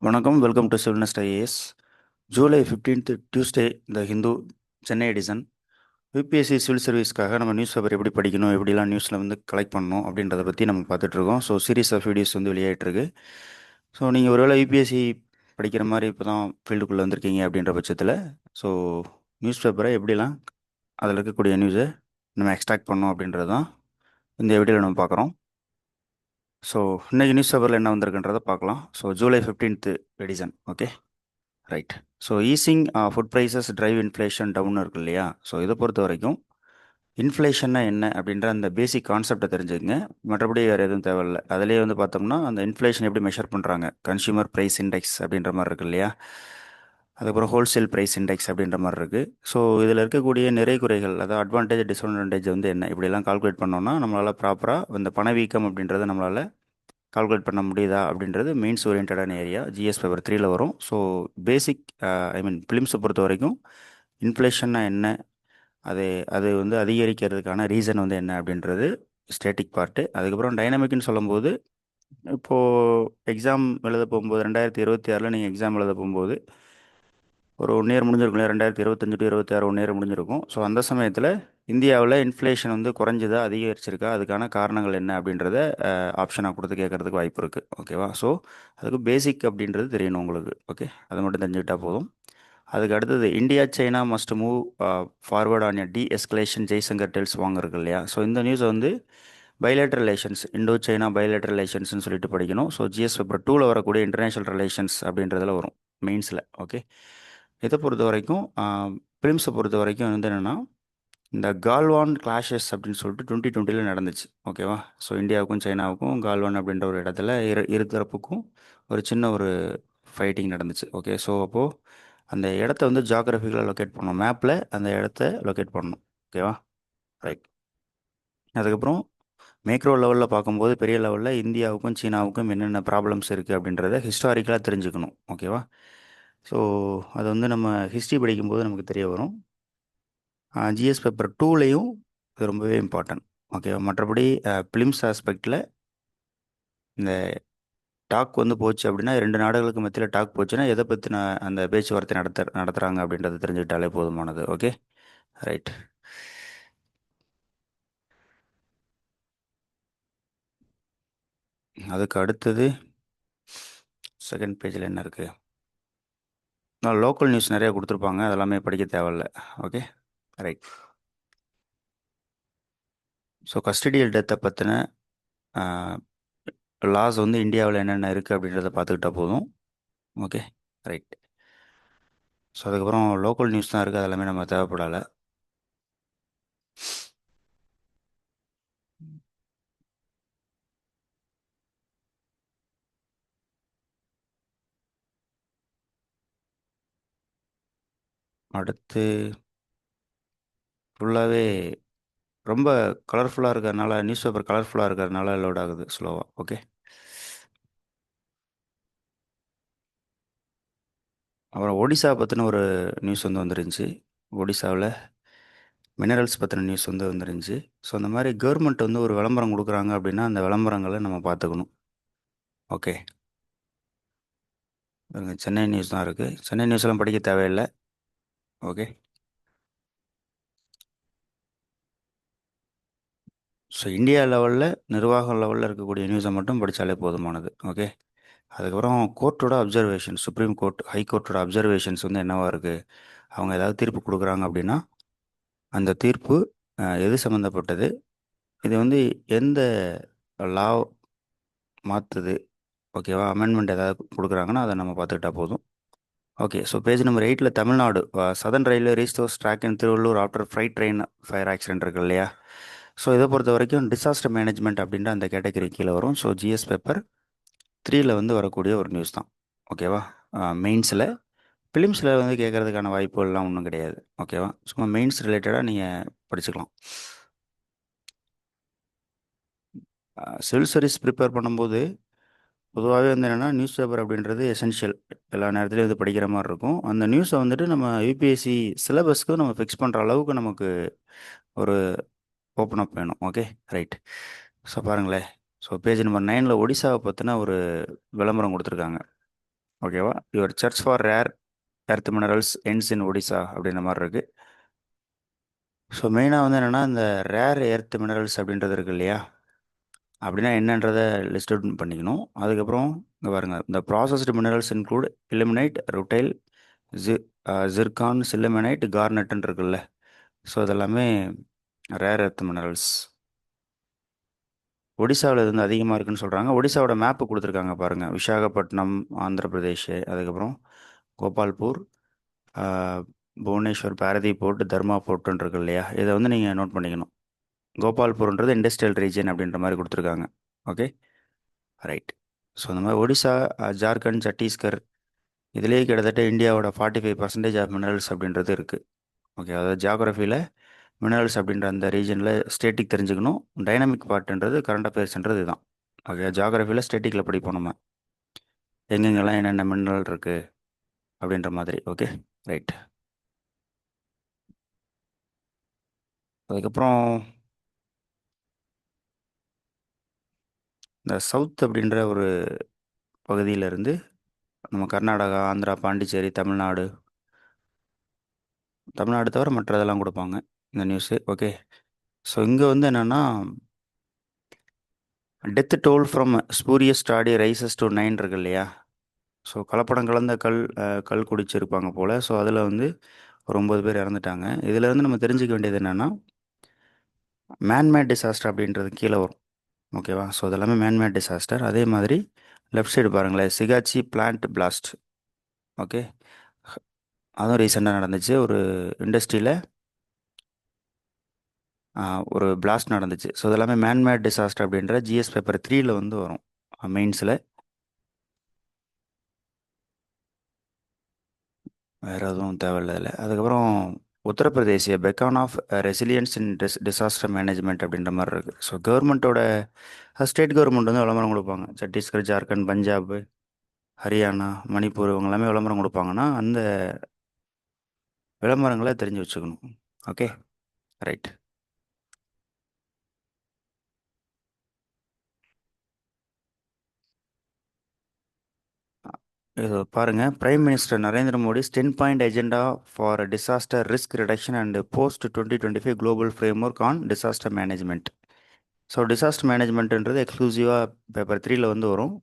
வணக்கம். Welcome to சில்னஸ்ட் IAS. July 15th Tuesday இந்த Hindu Chennai edition UPSC civil சர்வீஸ்க்காக நம்ம நியூஸ் பேப்பர் எப்படி படிக்கணும், எப்படிலாம் நியூஸில் வந்து கலெக்ட் பண்ணணும் அப்படின்றத பற்றி நம்ம பார்த்துட்ருக்கோம். ஸோ சீரீஸ் ஆஃப் வீடியோஸ் வந்து வெளியாகிட்டுருக்கு. ஸோ நீங்கள் ஒருவேளை யூபிஎஸ்சி படிக்கிற மாதிரி இப்போ தான் ஃபீல்டுக்குள்ளே வந்திருக்கீங்க அப்படின்ற பட்சத்தில் ஸோ நியூஸ் பேப்பரை எப்படிலாம் அதில் இருக்கக்கூடிய நியூஸை நம்ம எக்ஸ்ட்ராக்ட் பண்ணோம் அப்படின்றது தான் இந்த வீடியோவில் நம்ம பார்க்குறோம். ஸோ இன்றைக்கி நியூஸ் பேப்பரில் என்ன வந்திருக்குன்றதை பார்க்கலாம். So July 15th edition. Okay, right. So easing food prices drive inflation down இருக்கு இல்லையா? ஸோ இதை பொறுத்த வரைக்கும் இன்ஃப்ளேஷன்னா என்ன அப்படின்ற அந்த பேசிக் கான்செப்டை தெரிஞ்சுக்கங்க. மற்றபடி வேறு எதுவும் தேவையில்லை. அதிலே வந்து பார்த்தோம்னா அந்த இன்ஃப்ளேஷன் எப்படி மெஷர் பண்ணுறாங்க, கன்சியூமர் ப்ரைஸ் இண்டெக்ஸ் அப்படின்ற மாதிரி இருக்கு இல்லையா? அதுக்கப்புறம் ஹோல்சேல் ப்ரைஸ் இண்டெக்ஸ் அப்படின்ற மாதிரி இருக்குது. ஸோ இதில் இருக்கக்கூடிய நிறை குறைகள், அதாவது அட்வான்டேஜ் டிஸ்அட்வான்டேஜ் வந்து என்ன, இப்படிலாம் கால்குலேட் பண்ணோம்னா நம்மளால் ப்ராப்பராக இந்த பணவீக்கம் அப்படின்றத நம்மளால் கால்குலேட் பண்ண முடியுதா அப்படின்றது மெயின்ஸ் ஓரியன்டான ஏரியா. ஜிஎஸ் பேப்பர் 3ல் வரும். ஸோ பேசிக் ஃபிலிம்ஸை பொறுத்த வரைக்கும் இன்ஃப்ளேஷன்னா என்ன, அது அது வந்து அதிகரிக்கிறதுக்கான ரீசன் வந்து என்ன அப்படின்றது ஸ்டேட்டிக் பார்ட்டு. அதுக்கப்புறம் டைனமிக்னு சொல்லும்போது இப்போது எக்ஸாம் எழுத போகும்போது 2026 நீங்கள் எக்ஸாம் எழுத போகும்போது ஒரு 1 இயர் முடிஞ்சிருக்கும் இல்லையா? 2025 டு 26 1 இயர் முடிஞ்சிருக்கும். ஸோ அந்த சமயத்தில் இந்தியாவில் இன்ஃப்ளேஷன் வந்து குறைஞ்சதா அதிகரிச்சிருக்கா, அதுக்கான காரணங்கள் என்ன அப்படின்றத ஆப்ஷனாக கொடுத்து கேட்கறதுக்கு வாய்ப்பு இருக்குது. ஓகேவா? ஸோ அதுக்கு பேசிக் அப்படின்றது தெரியணும் உங்களுக்கு. ஓகே, அதை மட்டும் தெரிஞ்சுக்கிட்டால் போதும். அதுக்கு அடுத்தது India China must move forward on a de escalation Jaishankar tells வாங்க இருக்கு இல்லையா? ஸோ இந்த நியூஸை வந்து bilateral relations, Indo China bilateral ரிலேஷன்ஸ்னு சொல்லிட்டு படிக்கணும். ஸோ ஜிஎஸ் பேப்பர் 2ல் வரக்கூடிய இன்டர்நேஷனல் ரிலேஷன்ஸ் அப்படின்றதுல வரும் மெயின்ஸில். ஓகே, இதை பொறுத்த வரைக்கும் ஃபிலிம்ஸை பொறுத்த வரைக்கும் வந்து என்னென்னா இந்த கால்வான் கிளாஷஸ் அப்படின்னு சொல்லிட்டு 2020 நடந்துச்சு. ஓகேவா? ஸோ இந்தியாவுக்கும் சைனாவுக்கும் கால்வான் அப்படின்ற ஒரு இடத்துல இரு தரப்புக்கும் ஒரு சின்ன ஒரு ஃபைட்டிங் நடந்துச்சு. ஓகே, ஸோ அப்போது அந்த இடத்த வந்து ஜாகிரபிக்கலாக லொக்கேட் பண்ணணும், மேப்பில் அந்த இடத்த லொக்கேட் பண்ணணும். ஓகேவா? ரைட். அதுக்கப்புறம் மேக்ரோ லெவலில் பார்க்கும்போது பெரிய லெவலில் இந்தியாவுக்கும் சீனாவுக்கும் என்னென்ன ப்ராப்ளம்ஸ் இருக்குது அப்படின்றத ஹிஸ்டாரிக்கலாக தெரிஞ்சுக்கணும். ஓகேவா? ஸோ அது வந்து நம்ம ஹிஸ்ட்ரி படிக்கும்போது நமக்கு தெரிய வரும். ஜிஎஸ் பேப்பர் 2லையும் இது ரொம்பவே இம்பார்ட்டன்ட். ஓகேவா? மற்றபடி ஃபிலிம்ஸ் ஆஸ்பெக்டில் இந்த டாக் வந்து போச்சு அப்படின்னா, 2 நாடுகளுக்கு மத்தியில் டாக் போச்சுன்னா எதை பற்றின அந்த பேச்சுவார்த்தை நடத்துகிறாங்க அப்படின்றத தெரிஞ்சுக்கிட்டாலே போதுமானது. Okay, right. அதுக்கு அடுத்தது செகண்ட் பேஜில் என்ன இருக்குது? லோக்கல் நியூஸ் நிறையா கொடுத்துருப்பாங்க, அதெல்லாமே படிக்க தேவையில்ல. Okay, right. ஸோ கஸ்டடியல் டெத்தை பற்றின லாஸ் வந்து இந்தியாவில் என்னென்ன இருக்குது அப்படின்றத பார்த்துக்கிட்டா போதும். Okay, right. ஸோ அதுக்கப்புறம் லோக்கல் நியூஸ் தான் இருக்குது, அதெல்லாமே நம்ம தேவைப்படலை. அடுத்து ஃபுல்லாகவே ரொம்ப கலர்ஃபுல்லாக இருக்கிறதுனால, நியூஸ் பேப்பர் கலர்ஃபுல்லாக இருக்கிறதுனால லோட் ஆகுது ஸ்லோவாக. ஓகே, அப்புறம் ஒடிசா பற்றின ஒரு நியூஸ் வந்து வந்துருந்துச்சு. ஒடிசாவில் மினரல்ஸ் பற்றின நியூஸ் வந்து வந்துருந்துச்சு. ஸோ அந்த மாதிரி கவர்மெண்ட் வந்து ஒரு விளம்பரம் கொடுக்குறாங்க அப்படின்னா அந்த விளம்பரங்களை நம்ம பார்த்துக்கணும். ஓகே, சென்னை நியூஸ் தான் இருக்குது. சென்னை நியூஸ்லாம் படிக்க தேவையில்லை. ஓகே, ஸோ இந்தியா லெவலில் நிர்வாக லெவலில் இருக்கக்கூடிய நியூஸை மட்டும் படித்தாலே போதுமானது. ஓகே, அதுக்கப்புறம் கோர்ட்டோட அப்சர்வேஷன், சுப்ரீம் கோர்ட் ஹை கோர்ட்டோட அப்சர்வேஷன்ஸ் வந்து என்னவாக இருக்குது, அவங்க ஏதாவது தீர்ப்பு கொடுக்குறாங்க அப்படின்னா அந்த தீர்ப்பு எது சம்மந்தப்பட்டது, இது வந்து எந்த லா மாற்றுது, ஓகேவா, அமெண்ட்மெண்ட் ஏதாவது கொடுக்குறாங்கன்னா அதை நம்ம பார்த்துக்கிட்டா போதும். ஓகே, ஸோ பேஜ் நம்பர் 8ல் Tamil Nadu southern railway restores track in Tiruvallur after freight train fire accident இருக்கு இல்லையா? ஸோ இதை பொறுத்த வரைக்கும் டிசாஸ்டர் மேனேஜ்மெண்ட் அப்படின்ற அந்த கேட்டகரி கீழே வரும். ஸோ ஜிஎஸ் பேப்பர் 3ல் வந்து வரக்கூடிய ஒரு நியூஸ் தான். ஓகேவா? மெயின்ஸில் ஃபிலிம்ஸில் வந்து கேட்குறதுக்கான வாய்ப்புகள்லாம் ஒன்றும் கிடையாது. ஓகேவா? சும்மா மெயின்ஸ் ரிலேட்டடாக நீங்கள் படிச்சுக்கலாம். சிவில் சர்வீஸ் ப்ரிப்பேர் பண்ணும்போது பொதுவாகவே வந்து என்னென்னா நியூஸ் பேப்பர் அப்படின்றது எசென்ஷியல், எல்லா நேரத்துலையும் இது படிக்கிற மாதிரி இருக்கும். அந்த நியூஸை வந்துட்டு நம்ம யூபிஎஸ்சி சிலபஸ்க்கு நம்ம ஃபிக்ஸ் பண்ணுற அளவுக்கு நமக்கு ஒரு ஓப்பன் அப் வேணும். Okay, right. ஸோ பாருங்களேன், ஸோ பேஜ் நம்பர் 9ல் ஒடிசாவை பற்றின ஒரு விளம்பரம் கொடுத்துருக்காங்க. ஓகேவா? Your search for rare earth minerals ends in Odisha அப்படின்ற மாதிரி இருக்குது. ஸோ மெயினாக வந்து என்னென்னா இந்த ரேர் எர்த் மினரல்ஸ் அப்படின்றது இருக்கு இல்லையா? அப்படின்னா என்னன்றதை லிஸ்ட் அவுட் பண்ணிக்கணும். அதுக்கப்புறம் இங்கே பாருங்கள், இந்த processed minerals include ilmenite rutile ஜி ஜிர்கான் சில்லிமெனைட் கார்னட்டுன்னு இருக்குல்ல. ஸோ இதெல்லாமே ரேர் எர்த் மினரல்ஸ். ஒடிசாவில் இது வந்து அதிகமாக இருக்குன்னு சொல்கிறாங்க. ஒடிசாவோட மேப்பு கொடுத்துருக்காங்க பாருங்கள். விசாகப்பட்டினம் ஆந்திர பிரதேஷ், அதுக்கப்புறம் கோபால்பூர், ஆஹ், புவனேஸ்வர் பாரதி போர்ட், தர்மா போர்ட்டுன்னு இருக்கு இல்லையா? இதை வந்து நீங்கள் நோட் பண்ணிக்கணும். கோபால்பூர்ன்றது இண்டஸ்ட்ரியல் ரீஜன் அப்படின்ற மாதிரி கொடுத்துருக்காங்க. Okay, right. ஸோ இந்த மாதிரி ஒடிசா, ஜார்க்கண்ட், சத்தீஸ்கர் இதுலேயே கிட்டத்தட்ட இந்தியாவோட 45% ஆஃப் மினரல்ஸ் அப்படின்றது இருக்குது. ஓகே, அதாவது ஜியாகிரஃபியில் மினரல்ஸ் அப்படின்ற அந்த ரீஜனில் ஸ்டேட்டிக் தெரிஞ்சுக்கணும். டைனமிக் பார்ட்ன்றது கரண்ட் அஃபேர்ஸ்ன்றது இதுதான். ஓகே, ஜியாகிரஃபியில் ஸ்டேட்டிக்கில் படிப்போம் நம்ம, எங்கெங்கெல்லாம் என்னென்ன மினரல் இருக்குது அப்படின்ற மாதிரி. Okay, right. அதுக்கப்புறம் இந்த சவுத் அப்படின்ற ஒரு பகுதியிலிருந்து நம்ம கர்நாடகா, ஆந்திரா, பாண்டிச்சேரி, தமிழ்நாடு, தமிழ்நாடு தவிர மற்றதெல்லாம் கொடுப்பாங்க இந்த நியூஸு. ஓகே, ஸோ இங்கே வந்து என்னென்னா death toll from spurious toddy rises to 9 இருக்கு இல்லையா? ஸோ கலப்படம் கலந்த கல் குடிச்சிருப்பாங்க போல். ஸோ அதில் வந்து ஒரு 9 பேர் இறந்துட்டாங்க. இதில் வந்து நம்ம தெரிஞ்சுக்க வேண்டியது என்னென்னா மேன்மேட் டிசாஸ்டர் அப்படின்றது கீழே வரும். ஓகேவா? ஸோ இதெல்லாமே மேன்மேட் டிசாஸ்டர். அதே மாதிரி லெஃப்ட் சைடு பாருங்களேன், சிகாச்சி பிளான்ட் பிளாஸ்ட். ஓகே, அதுவும் ரீசெண்டாக நடந்துச்சு. ஒரு இண்டஸ்ட்ரியில் ஒரு பிளாஸ்ட் நடந்துச்சு. ஸோ இதெல்லாமே மேன்மேட் டிசாஸ்டர் அப்படின்ற ஜிஎஸ் பேப்பர் 3ல வந்து வரும் மெயின்ஸில். வேறு எதுவும் தேவையில்ல இதில். அதுக்கப்புறம் உத்தரப்பிரதேசிய beacon of resilience in disaster management அப்படின்ற மாதிரி இருக்குது. ஸோ கவர்மெண்ட்டோட ஸ்டேட் கவர்மெண்ட் வந்து விளம்பரம் கொடுப்பாங்க. சத்தீஸ்கர், ஜார்க்கண்ட், பஞ்சாப், ஹரியானா, மணிப்பூர் இவங்க எல்லாமே விளம்பரம் கொடுப்பாங்கன்னா அந்த விளம்பரங்களை தெரிஞ்சு வச்சுக்கணும். Okay, right. இது பாருங்கள், prime minister Narendra Modi's 10-point agenda for disaster risk reduction and post 2025 global framework on disaster management. So disaster மேனேஜ்மெண்ட்ன்றது எக்ஸ்க்ளூசிவாக பேப்பர் 3ல வந்து வரும்.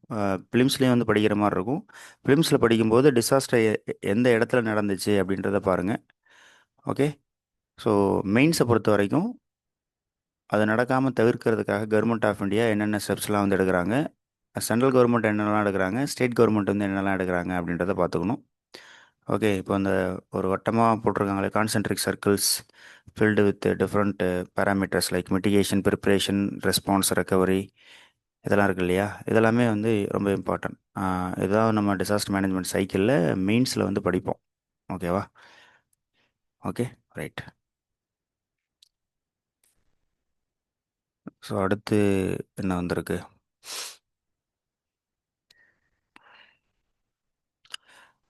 ஃபிலிம்ஸ்லேயும் வந்து படிக்கிற மாதிரி இருக்கும். ஃபிலிம்ஸில் படிக்கும்போது டிசாஸ்டர் எந்த இடத்துல நடந்துச்சு அப்படின்றத பாருங்கள். ஓகே, ஸோ மெயின்ஸை பொறுத்த வரைக்கும் அது நடக்காமல் தவிர்க்கிறதுக்காக கவர்மெண்ட் ஆஃப் இந்தியா என்னென்ன ஸ்டெப்ஸ்லாம் வந்து எடுக்கிறாங்க, சென்ட்ரல் கவர்மெண்ட் என்னென்னலாம் எடுக்கிறாங்க, ஸ்டேட் கவர்மெண்ட் வந்து என்னென்னலாம் எடுக்கிறாங்க அப்படின்றத பார்த்துக்கணும். ஓகே, இப்போ அந்த ஒரு வட்டமாக போட்டிருக்காங்களே concentric circles filled with different parameters like mitigation, preparation, response, recovery, இதெல்லாம் இருக்கு இல்லையா? இதெல்லாமே வந்து ரொம்ப இம்பார்ட்டன்ட். இதுதான் நம்ம டிசாஸ்டர் மேனேஜ்மெண்ட் சைக்கிளில் மெயின்ஸில் வந்து படிப்போம். ஓகேவா? Okay, right. ஸோ அடுத்து என்ன வந்திருக்கு?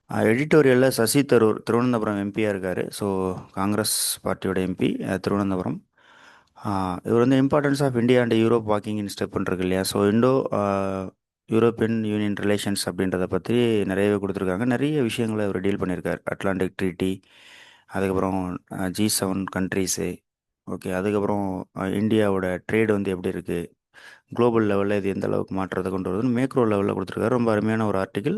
எடிட்டோரியலில் சசி தரூர் திருவனந்தபுரம் எம்பியாக இருக்கார். ஸோ காங்கிரஸ் பார்ட்டியோட எம்பி திருவனந்தபுரம். இவர் வந்து importance of India and Europe walking in ஸ்டெப்னு இருக்கு இல்லையா? So Indo European union relations அப்படின்றத பற்றி நிறையவே கொடுத்துருக்காங்க. நிறைய விஷயங்களை அவர் டீல் பண்ணியிருக்கார். அட்லாண்டிக் ட்ரீட்டி, அதுக்கப்புறம் G7 கண்ட்ரீஸு. ஓகே, அதுக்கப்புறம் இந்தியாவோட ட்ரேடு வந்து எப்படி இருக்குது, குளோபல் லெவலில் இது எந்த அளவுக்கு மாற்றத்தை கொண்டு வருதுன்னு மேக்ரோ லெவலில் கொடுத்துருக்காரு. ரொம்ப அருமையான ஒரு ஆர்டிக்கிள்.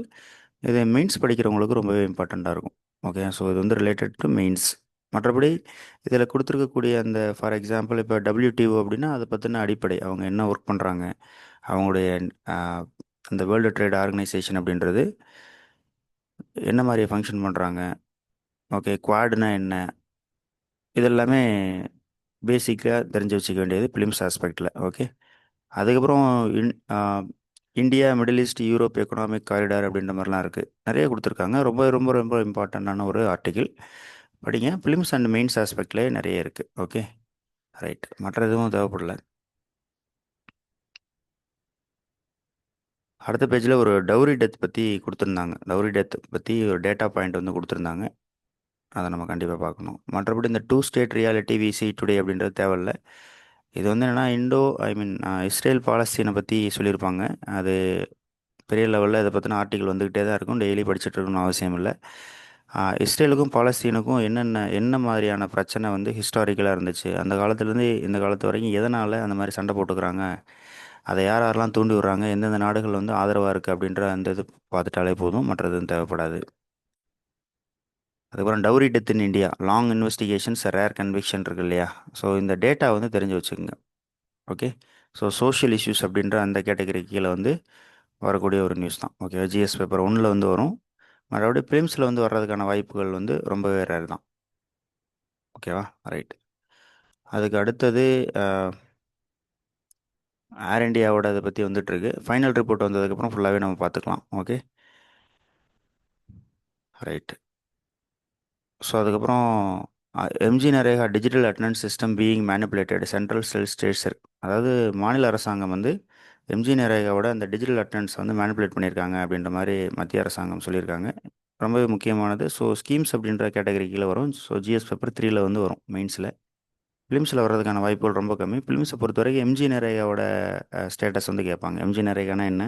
இது மெயின்ஸ் படிக்கிறவங்களுக்கு ரொம்பவே இம்பார்ட்டண்ட்டாக இருக்கும். ஓகே, ஸோ இது வந்து ரிலேட்டட் டு மெயின்ஸ். மற்றபடி இதில் கொடுத்துருக்கக்கூடிய அந்த ஃபார் எக்ஸாம்பிள் இப்போ WTO அப்படின்னா அதை பற்றின அடிப்படை, அவங்க என்ன ஒர்க் பண்ணுறாங்க, அவங்களுடைய அந்த வேர்ல்டு ட்ரேட் ஆர்கனைசேஷன் அப்படின்றது என்ன மாதிரி ஃபங்க்ஷன் பண்ணுறாங்க. ஓகே, குவாடுனா என்ன, இதெல்லாமே பேசிக்காக தெரிஞ்சு வச்சுக்க வேண்டியது ஃபிலிம்ஸ் ஆஸ்பெக்டில். ஓகே, அதுக்கப்புறம் in India, Middle East, Europe economic corridor அப்படின்ற மாதிரிலாம் இருக்குது. நிறைய கொடுத்துருக்காங்க. ரொம்ப ரொம்ப ரொம்ப இம்பார்ட்டண்ட்டான ஒரு ஆர்டிக்கிள். படிங்க, ஃபிலிம்ஸ் அண்ட் மெயின்ஸ் ஆஸ்பெக்ட்லேயே நிறைய இருக்குது. Okay, right. மற்ற எதுவும் தேவைப்படல. அடுத்த பேஜில் ஒரு டவுரி டெத் பற்றி கொடுத்துருந்தாங்க. டவுரி டெத் பற்றி ஒரு டேட்டா பாயிண்ட் வந்து கொடுத்துருந்தாங்க. அதை நம்ம கண்டிப்பாக பார்க்கணும். மற்றபடி இந்த டூ ஸ்டேட் ரியாலிட்டி விசி டுடே அப்படின்றது தேவையில்ல. இது வந்து என்னென்னா இஸ்ரேல் பாலஸ்தீனை பற்றி சொல்லியிருப்பாங்க. அது பெரிய லெவலில் இதை பற்றின ஆர்டிக்கல் வந்துக்கிட்டே தான் இருக்கும், டெய்லி படிச்சுட்டு இருக்கணும்னு அவசியம் இல்லை. இஸ்ரேலுக்கும் பாலஸ்தீனுக்கும் என்ன மாதிரியான பிரச்சனை வந்து ஹிஸ்டாரிக்கலாக இருந்துச்சு, அந்த காலத்துலேருந்து இந்த காலத்து வரைக்கும் எதனால் அந்த மாதிரி சண்டை போட்டுக்கிறாங்க, அதை யார் யாரெல்லாம் தூண்டி விடுறாங்க, எந்தெந்த நாடுகள் வந்து ஆதரவாக இருக்குது அப்படின்ற அந்த இது பார்த்துட்டாலே போதும், மற்றது எதுவும் தேவைப்படாது. அதுக்கப்புறம் dowry death in India, long investigations rare conviction இருக்கு இல்லையா. ஸோ இந்த டேட்டா வந்து தெரிஞ்சு வச்சுக்கோங்க. ஓகே. ஸோ சோஷியல் இஷ்யூஸ் அப்படின்ற அந்த கேட்டகரி கீழே வந்து வரக்கூடிய ஒரு நியூஸ் தான். ஓகே, ஜிஎஸ் பேப்பர் ஒன்றில் வந்து வரும். மறுபடியும் ஃபிலிம்ஸில் வந்து வர்றதுக்கான வாய்ப்புகள் வந்து ரொம்பவே ரேர் தான். ஓகேவா, ரைட். அதுக்கு அடுத்தது ஏர் இண்டியாவோட அதை பற்றி வந்துட்டுருக்கு. ஃபைனல் ரிப்போர்ட் வந்ததுக்கப்புறம் ஃபுல்லாகவே நம்ம பார்த்துக்கலாம். Okay, right. ஸோ அதுக்கப்புறம் MG NREGA digital attendance system being manipulated central செல் ஸ்டேட்ஸ். அதாவது மாநில அரசாங்கம் வந்து எம்ஜி நரேகாவோட அந்த டிஜிட்டல் அட்டண்டன்ஸ் வந்து மேனிப்புலேட் பண்ணியிருக்காங்க அப்படின்ற மாதிரி மத்திய அரசாங்கம் சொல்லியிருக்காங்க. ரொம்பவே முக்கியமானது. ஸோ ஸ்கீம்ஸ் அப்படின்ற கேட்டகரி கீழே வரும். ஸோ ஜிஎஸ் பேப்பர் 3ல் வந்து வரும் மெயின்ஸில். ஃபிலிம்ஸில் வர்றதுக்கான வாய்ப்புகள் ரொம்ப கம்மி. ஃபிலிம்ஸை பொறுத்த வரைக்கும் எம்ஜி நரேகாவோட ஸ்டேட்டஸ் வந்து கேட்பாங்க. எம்ஜி நரேகானா என்ன,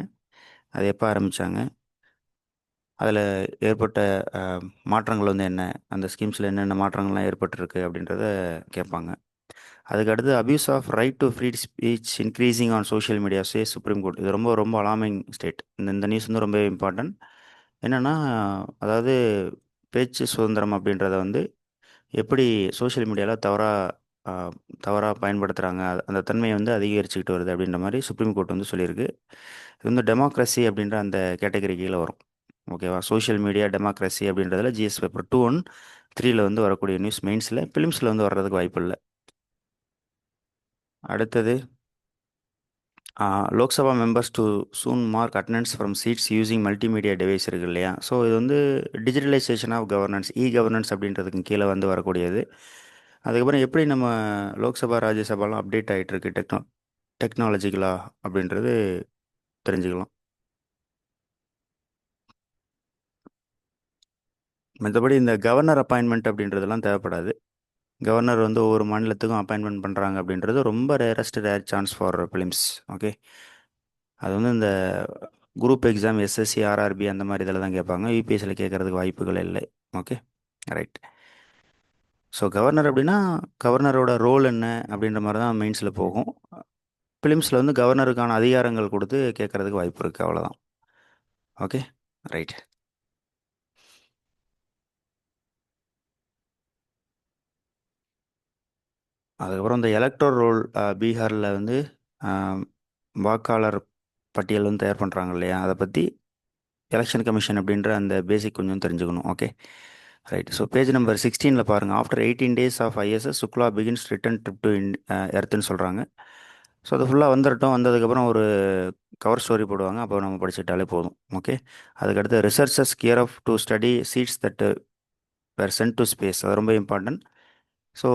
அது எப்போ ஆரம்பித்தாங்க, அதில் ஏற்பட்ட மாற்றங்கள் வந்து என்ன, அந்த ஸ்கீம்ஸில் என்னென்ன மாற்றங்கள்லாம் ஏற்பட்டிருக்கு அப்படின்றத கேட்பாங்க. அதுக்கு அடுத்து abuse of right to free speech increasing on social media say Supreme Court. இது ரொம்ப ரொம்ப அலாமிங் ஸ்டேட். இந்த நியூஸ் வந்து ரொம்ப இம்பார்ட்டன்ட். என்னென்னா, அதாவது பேச்சு சுதந்திரம் அப்படின்றத வந்து எப்படி சோஷியல் மீடியாவில் தவறாக பயன்படுத்துகிறாங்க, அந்த தன்மையை வந்து அதிகரிச்சுக்கிட்டு வருது அப்படின்ற மாதிரி சுப்ரீம் கோர்ட் வந்து சொல்லியிருக்கு. இது வந்து டெமோக்ரஸி அப்படின்ற அந்த கேட்டகரி கீழே வரும். ஓகேவா, சோஷியல் மீடியா டெமோக்ரஸி அப்படின்றதுல ஜிஎஸ் பேப்பர் 2-1-3ல் வந்து வரக்கூடிய நியூஸ் மெயின்ஸில். ஃபிலிம்ஸில் வந்து வர்றதுக்கு வாய்ப்பு இல்லை. அடுத்தது Lok Sabha members to soon mark attendance from seats using multimedia device இருக்கு இல்லையா. ஸோ இது வந்து டிஜிட்டலைசேஷன் ஆஃப் கவர்னன்ஸ், கவர்னன்ஸ் அப்படின்றதுக்கு கீழே வந்து வரக்கூடியது. அதுக்கப்புறம் எப்படி நம்ம லோக்சபா ராஜ்யசபாலாம் அப்டேட் ஆகிட்டு இருக்கு டெக்னாலஜிக்கலா அப்படின்றது தெரிஞ்சுக்கலாம். மற்றபடி இந்த கவர்னர் அப்பாயின்மெண்ட் அப்படின்றதெல்லாம் தேவைப்படாது. கவர்னர் வந்து ஒவ்வொரு மாநிலத்துக்கும் அப்பாயின்மெண்ட் பண்ணுறாங்க அப்படின்றது ரொம்ப rare chance for films. Okay, அது வந்து இந்த குரூப் எக்ஸாம் எஸ்எஸ்சி ஆர்ஆர்பி அந்த மாதிரி இதில் தான் கேட்பாங்க. யூபிஎஸ்சியில் கேட்குறதுக்கு வாய்ப்புகள் இல்லை. Okay, right. ஸோ கவர்னர் அப்படின்னா கவர்னரோட ரோல் என்ன அப்படின்ற மாதிரி தான் மெயின்ஸில் போகும். ஃபிலிம்ஸில் வந்து கவர்னருக்கான அதிகாரங்கள் கொடுத்து கேட்குறதுக்கு வாய்ப்பு இருக்குது, அவ்வளோதான். Okay, right. அதுக்கப்புறம் இந்த எலக்ட்ரல் ரோல், பீகாரில் வந்து ஆஹ், வாக்காளர் பட்டியல் வந்து தயார் பண்ணுறாங்க இல்லையா, அதை பற்றி எலெக்ஷன் கமிஷன் அப்படின்ற அந்த பேசிக் கொஞ்சம் தெரிஞ்சுக்கணும். Okay, right. So page number 16ல் பாருங்கள். After 18 days of ISS Shukla begins return trip to எர்த்துன்னு சொல்கிறாங்க. ஸோ அது ஃபுல்லாக வந்துடட்டும். வந்ததுக்கப்புறம் ஒரு கவர் ஸ்டோரி போடுவாங்க, அப்போ நம்ம படிச்சுட்டாலே போதும். ஓகே, அதுக்கடுத்து researchers gear up to study seeds that were sent to space. அது ரொம்ப இம்பார்ட்டன்ட். ஸோ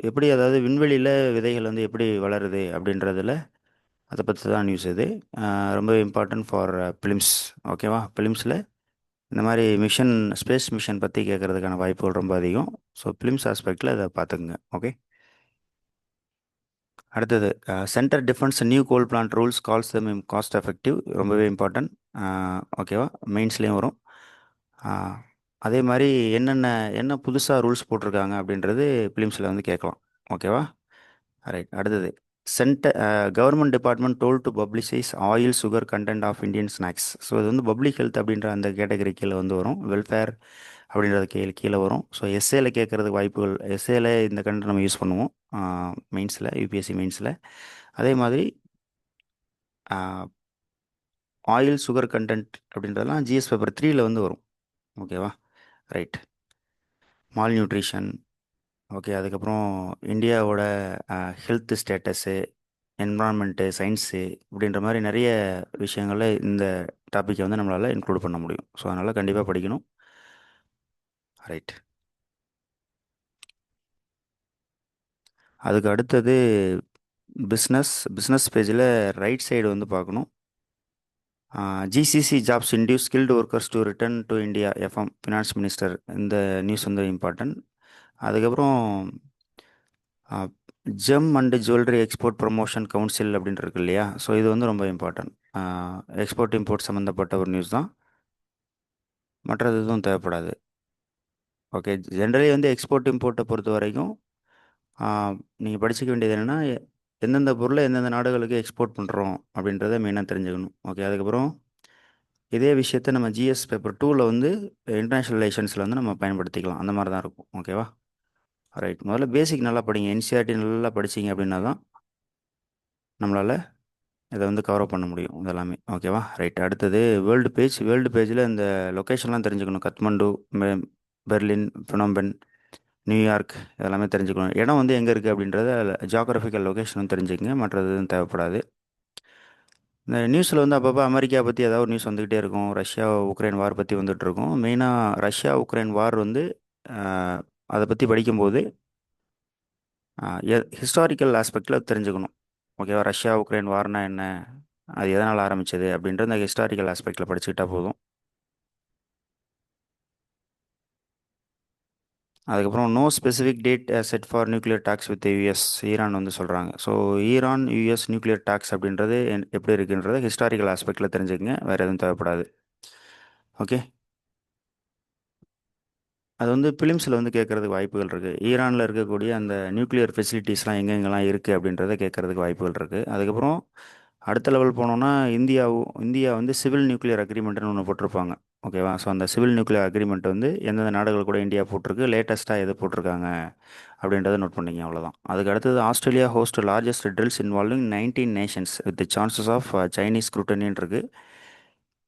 எப்படி, அதாவது விண்வெளியில் விதைகள் வந்து எப்படி வளருது அப்படின்றதுல அதை பற்றி தான் நியூஸ் இது. ரொம்ப இம்பார்ட்டன்ட் ஃபார் ஃபிலிம்ஸ். ஓகேவா, ஃபிலிம்ஸில் இந்த மாதிரி ஸ்பேஸ் மிஷன் பற்றி கேட்குறதுக்கான வாய்ப்புகள் ரொம்ப அதிகம். ஸோ ஃபிலிம்ஸ் ஆஸ்பெக்டில் இதை பார்த்துக்குங்க. ஓகே, அடுத்தது சென்டர் டிஃபென்ஸ் நியூ கோல் பிளான்ட் ரூல்ஸ் கால்ஸ் தம் காஸ்ட் எஃபெக்டிவ். ரொம்பவே இம்பார்ட்டன்ட். ஓகேவா, மெயின்ஸ்லேயும் வரும். அதே மாதிரி என்ன புதுசாக ரூல்ஸ் போட்டிருக்காங்க அப்படின்றது ஃபிலிம்ஸில் வந்து கேட்கலாம். ஓகேவா, ரைட். அடுத்தது government department told to publicise oil sugar content of Indian snacks. So இது வந்து பப்ளிக் ஹெல்த் அப்படின்ற அந்த கேட்டகரி கீழே வந்து வரும். வெல்ஃபேர் அப்படின்றது கீழே வரும். ஸோ எஸ்ஏல கேட்குறதுக்கு வாய்ப்புகள், எஸ்ஏல இந்த கண்டென்ட் நம்ம யூஸ் பண்ணுவோம் மெயின்ஸில், யூபிஎஸ்சி மெயின்ஸில். அதே மாதிரி ஆயில் சுகர் கண்டென்ட் அப்படின்றதெல்லாம் ஜிஎஸ் பேப்பர் 3ல் வந்து வரும். ஓகேவா, ரைட். Mall nutrition. ஓகே, அதுக்கப்புறம் இந்தியாவோட ஹெல்த் ஸ்டேட்டஸு, என்விரான்மெண்ட்டு, சயின்ஸு இப்படின்ற மாதிரி நிறைய விஷயங்களில் இந்த டாப்பிக்கை வந்து நம்மளால் இன்க்ளூட் பண்ண முடியும். ஸோ அதனால் கண்டிப்பாக படிக்கணும். ரைட். அதுக்கு அடுத்தது பிஸ்னஸ் பேஜில் ரைட் சைடு வந்து பார்க்கணும். GCC jobs induce skilled workers to return to India FM finance minister. இந்த நியூஸ் வந்து இம்பார்ட்டன்ட். அதுக்கப்புறம் GeM and jewellery export promotion council அப்படின்ட்டு இருக்கு இல்லையா. ஸோ இது வந்து ரொம்ப இம்பார்ட்டன்ட். எக்ஸ்போர்ட் இம்போர்ட் சம்மந்தப்பட்ட ஒரு நியூஸ் தான். மற்றது எதுவும் தேவைப்படாது. ஓகே, ஜென்ரலி வந்து எக்ஸ்போர்ட் இம்போர்ட்டை பொறுத்த வரைக்கும் நீங்கள் படிச்சுக்க வேண்டியது என்னென்னா, எந்தெந்த பொருளை எந்தெந்த நாடுகளுக்கு எக்ஸ்போர்ட் பண்ணுறோம் அப்படின்றத மெயினாக தெரிஞ்சுக்கணும். ஓகே, அதுக்கப்புறம் இதே விஷயத்த நம்ம ஜிஎஸ் பேப்பர் டூவில் வந்து இன்டர்நேஷ்னல் ரிலேஷன்ஸில் வந்து நம்ம பயன்படுத்திக்கலாம். அந்த மாதிரி தான் இருக்கும். ஓகேவா? ரைட், முதல்ல பேசிக் நல்லா படிங்க. என்சிஆர்டி நல்லா படிச்சீங்க அப்படின்னா தான் நம்மளால் இதை வந்து கவர் பண்ண முடியும் இதெல்லாமே. ஓகேவா? ரைட், அடுத்தது வேர்ல்டு பேஜில் இந்த லொக்கேஷன்லாம் தெரிஞ்சுக்கணும். கத்மண்டு, பெர்லின், பினோம்பென், நியூயார்க், இதெல்லாமே தெரிஞ்சுக்கணும். இடம் வந்து எங்கே இருக்குது அப்படின்றத ஜியாகிரபிக்கல் லொக்கேஷனும் தெரிஞ்சுக்கங்க. மற்றது எதுவும் தேவைப்படாது. இந்த நியூஸில் வந்து அப்பப்போ அமெரிக்கா பற்றி ஏதாவது ஒரு நியூஸ் வந்துக்கிட்டே இருக்கும். ரஷ்யா உக்ரைன் வார் பற்றி வந்துட்டு இருக்கும். மெயினாக ரஷ்யா உக்ரைன் வார் வந்து ஆஹ், அதை பற்றி படிக்கும்போது ஹிஸ்டாரிக்கல் ஆஸ்பெக்டில் தெரிஞ்சுக்கணும். ஓகேவா? ரஷ்யா உக்ரைன் வார்னா என்ன, அது எதனால் ஆரம்பிச்சது அப்படின்ற இந்த ஹிஸ்டாரிக்கல் ஆஸ்பெக்டில் படிச்சுக்கிட்டா போதும். அதுக்கப்புறம் no specific date set for nuclear talks with US, Iran வந்து சொல்கிறாங்க. So Iran US nuclear talks அப்படின்றது எப்படி இருக்குன்றத ஹிஸ்டாரிக்கல் ஆஸ்பெக்டில் தெரிஞ்சுக்கங்க. வேறு எதுவும் தேவைப்படாது. ஓகே, அது வந்து பிலிம்ஸில் வந்து கேட்கறதுக்கு வாய்ப்புகள் இருக்குது. ஈரானில் இருக்கக்கூடிய அந்த நியூக்ளியர் ஃபெசிலிட்டிஸ்லாம் எங்கெங்கெல்லாம் இருக்குது அப்படின்றத கேட்கறதுக்கு வாய்ப்புகள் இருக்குது. அதுக்கப்புறம் அடுத்த லெவல் போனோம்னா இந்தியா வந்து சிவில் நியூக்ளியர் அக்ரிமெண்ட்னு ஒன்று போட்டிருப்பாங்க. ஓகேவா? ஸோ அந்த சிவில் நியூக்ளியர் அக்ரிமெண்ட் வந்து எந்தெந்த நாடுகள் கூட இந்தியா போட்டிருக்கு, லேட்டஸ்ட்டாக எது போட்டிருக்காங்க அப்படின்றத நோட் பண்ணிங்க. அவ்வளோதான். அதுக்கு அடுத்தது Australia host largest drills involving 19 nations with chances of Chinese ஸ்க்ரூட்டனின்னு இருக்குது.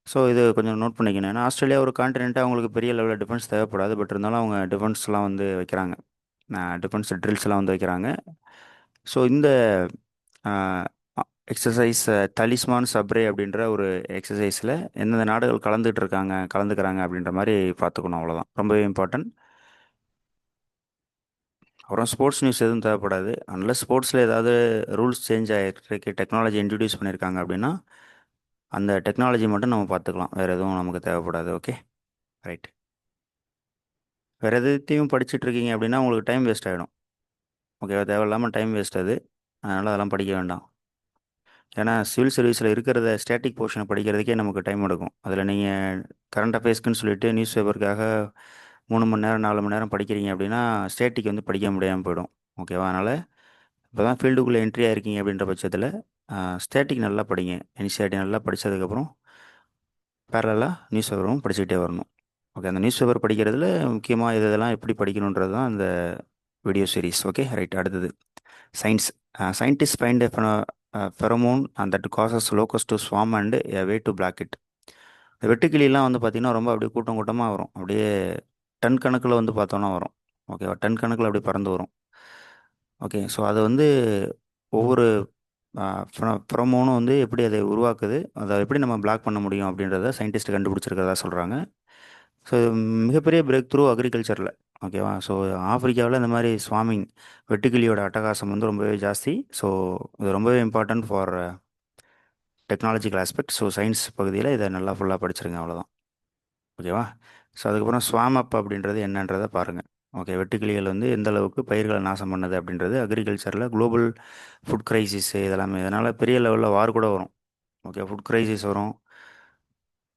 ஸோ இது கொஞ்சம் நோட் பண்ணிக்கணும். ஏன்னா ஆஸ்திரேலியா ஒரு கான்டினென்ட்டாக அவங்களுக்கு பெரிய லெவலில் டிஃபென்ஸ் தேவைப்படாது. பட் இருந்தாலும் அவங்க டிஃபென்ஸ்லாம் வந்து வைக்கிறாங்க. டிஃபென்ஸ் ட்ரில்ஸ்லாம் வந்து வைக்கிறாங்க. ஸோ இந்த எக்ஸசைஸ் தலிஸ்மான் சப்ரே அப்படின்ற ஒரு எக்ஸசைஸில் எந்தெந்த நாடுகள் கலந்துக்கிறாங்க அப்படின்ற மாதிரி பார்த்துக்கணும். அவ்வளோதான், ரொம்பவே இம்பார்ட்டன்ட். அப்புறம் ஸ்போர்ட்ஸ் நியூஸ் எதுவும் தேவைப்படாது. அன்லஸ் ஸ்போர்ட்ஸில் ஏதாவது ரூல்ஸ் சேஞ்ச் ஆகிருக்கு, டெக்னாலஜி இன்ட்ரடியூஸ் பண்ணியிருக்காங்க அப்படின்னா அந்த டெக்னாலஜி மட்டும் நம்ம பார்த்துக்கலாம். வேறு எதுவும் நமக்கு தேவைப்படாது. Okay, right. வேறு எதுத்தையும் படிச்சுட்டு இருக்கீங்க அப்படின்னா உங்களுக்கு டைம் வேஸ்ட் ஆகிடும். ஓகேவா? தேவையில்லாமல் டைம் வேஸ்ட் அது. அதனால் அதெல்லாம் படிக்க வேண்டாம். ஏன்னா சிவில் சர்வீஸில் இருக்கிறத ஸ்டேட்டிக் போர்ஷனை படிக்கிறதுக்கே நமக்கு டைம் எடுக்கும். அதில் நீங்கள் கரண்ட் அஃபேர்ஸ்க்குன்னு சொல்லிட்டு நியூஸ் பேப்பருக்காக 3 மணி நேரம் 4 மணி நேரம் படிக்கிறீங்க அப்படின்னா ஸ்டேட்டிக் வந்து படிக்க முடியாமல் போயிடும். ஓகேவா? அதனால் இப்போ தான் ஃபீல்டுக்குள்ளே என்ட்ரி ஆயிருக்கீங்க அப்படின்ற பட்சத்தில் ஸ்டேட்டிக் நல்லா படிங்க. என்சிஆர்டி நல்லா படித்ததுக்கப்புறம் பேரலாக நியூஸ் பேப்பரும் படிச்சுக்கிட்டே வரணும். ஓகே, அந்த நியூஸ் பேப்பர் படிக்கிறதுல முக்கியமாக இதெல்லாம் எப்படி படிக்கணுன்றது தான் இந்த வீடியோ சீரிஸ். Okay, right. அடுத்தது science. Scientist find pheromone and that causes locusts to swarm and a way to block it. இந்த வெட்டுக்கிளிலாம் வந்து பார்த்திங்கன்னா ரொம்ப அப்படியே கூட்டம் கூட்டமாக வரும். அப்படியே டன் கணக்கில் வந்து பார்த்தோன்னா வரும். ஓகேவா? டன் கணக்கில் அப்படியே பறந்து வரும். ஓகே, ஸோ அது வந்து ஒவ்வொரு ஃபெரோமோனும் வந்து எப்படி அதை உருவாக்குது, அதை எப்படி நம்ம பிளாக் பண்ண முடியும் அப்படின்றத சயின்டிஸ்ட் கண்டுபிடிச்சிருக்கிறதா சொல்கிறாங்க. ஸோ மிகப்பெரிய பிரேக் த்ரூ அக்ரிகல்ச்சரில். ஓகேவா? ஸோ ஆப்பிரிக்காவில் இந்த மாதிரி ஸ்வாமிங், வெட்டுக்கிளியோட அட்டகாசம் வந்து ரொம்பவே ஜாஸ்தி. ஸோ இது ரொம்பவே important for technological aspect. So science பகுதியில் இதை நல்லா ஃபுல்லாக படிச்சிருங்க. அவ்வளோதான். ஓகேவா? ஸோ அதுக்கப்புறம் ஸ்வாம் அப் அப்படின்றது என்னன்றதை பாருங்கள். ஓகே, வெட்டுக்கிளிகள் வந்து எந்த அளவுக்கு பயிர்களை நாசம் பண்ணுது அப்படின்றது அக்ரிகல்ச்சரில் குளோபல் ஃபுட் கிரைசிஸ் இதெல்லாமே. இதனால் பெரிய லெவலில் வார் கூட வரும். ஓகே, ஃபுட் கிரைசிஸ் வரும்,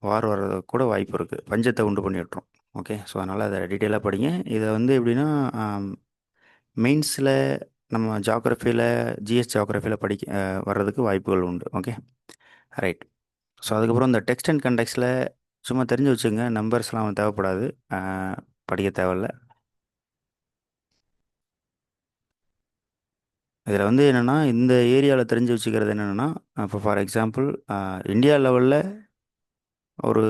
வார் வர்றது கூட வாய்ப்பு இருக்குது, பஞ்சத்தை உண்டு பண்ணி விட்டுரும். ஓகே, ஸோ அதனால் அதை டீட்டெயிலாக படிங்க. இதை வந்து எப்படின்னா மெயின்ஸில் நம்ம ஜாகிரஃபியில் ஜிஎஸ் ஜாகிரஃபியில் வர்றதுக்கு வாய்ப்புகள் உண்டு. Okay, right. ஸோ அதுக்கப்புறம் இந்த டெக்ஸ்ட் அண்ட் கண்டெக்ஸ்டில் சும்மா தெரிஞ்சு வச்சுங்க. நம்பர்ஸ்லாம் தேவைப்படாது, படிக்க தேவையில்ல. இதில் வந்து என்னென்னா இந்த ஏரியாவில் தெரிஞ்சு வச்சுக்கிறது என்னென்னா, இப்போ ஃபார் எக்ஸாம்பிள் இந்தியா லெவலில் ஒரு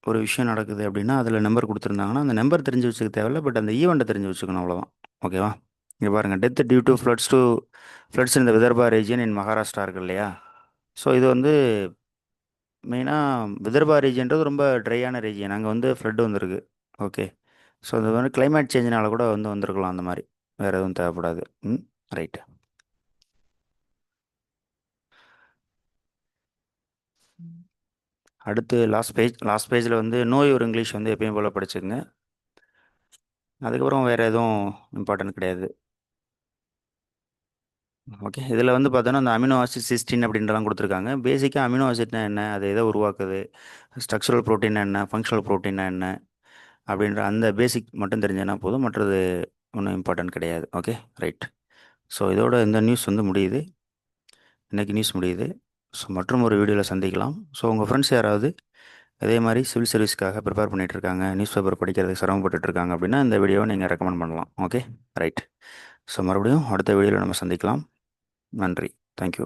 ஒரு விஷயம் நடக்குது அப்படின்னா அதில் நம்பர் கொடுத்துருந்தாங்கன்னா அந்த நம்பர் தெரிஞ்சு வச்சுக்க தேவையில்ல. பட் அந்த ஈவெண்ட்டை தெரிஞ்சு வச்சுக்கணும். அவ்வளோதான். ஓகேவா? இங்கே பாருங்கள், டெத் டியூ டு ஃப்ளட்ஸ் இந்த விதர்பா ரீஜியன் இன் மகாராஷ்டிரா இருக்கு இல்லையா? ஸோ இது வந்து மெயினாக விதர்பா ரீஜியன்றது ரொம்ப ட்ரையான ரீஜியன். அங்கே வந்து ஃப்ளட் வந்துருக்கு. ஓகே, ஸோ அது வந்து கிளைமேட் சேஞ்சினால கூட வந்து வந்திருக்கலாம் அந்த மாதிரி. வேறு எதுவும் தேவைப்படாது. ம், ரைட். அடுத்து லாஸ்ட் பேஜில் வந்து நோ யுவர் இங்கிலீஷ் வந்து எப்பயும் போல் படிச்சுங்க. அதுக்கப்புறம் வேறு எதுவும் இம்பார்ட்டன்ட் கிடையாது. ஓகே, இதில் வந்து பார்த்தோன்னா அந்த அமினோ ஆசிட் சிஸ்டின் அப்படின்றலாம் கொடுத்துருக்காங்க. பேசிக்காக அமினோ ஆசிட்னா என்ன, அது எதை உருவாக்குது, ஸ்ட்ரக்சரல் ப்ரோட்டீன் என்ன, ஃபங்க்ஷனல் ப்ரோட்டீன் என்ன அப்படின்ற அந்த பேசிக் மட்டும் தெரிஞ்சதுனா போதும். மற்றது ஒன்றும் இம்பார்ட்டன்ட் கிடையாது. Okay, right. ஸோ இதோட இந்த நியூஸ் வந்து முடியுது. இன்றைக்கி நியூஸ் முடியுது. ஸோ மற்றும் ஒரு வீடியோவில் சந்திக்கலாம். ஸோ உங்கள் ஃப்ரெண்ட்ஸ் யாராவது அதே மாதிரி சிவில் சர்வீஸ்க்காக ப்ரிப்பேர் பண்ணிகிட்டு இருக்காங்க, நியூஸ் பேப்பர் படிக்கிறதுக்கு சிரமப்பட்டுட்டு இருக்காங்க அப்படின்னா இந்த வீடியோவை நீங்கள் ரெக்கமெண்ட் பண்ணலாம். Okay, right. ஸோ மறுபடியும் அடுத்த வீடியோவில் நம்ம சந்திக்கலாம். நன்றி. தேங்க்யூ.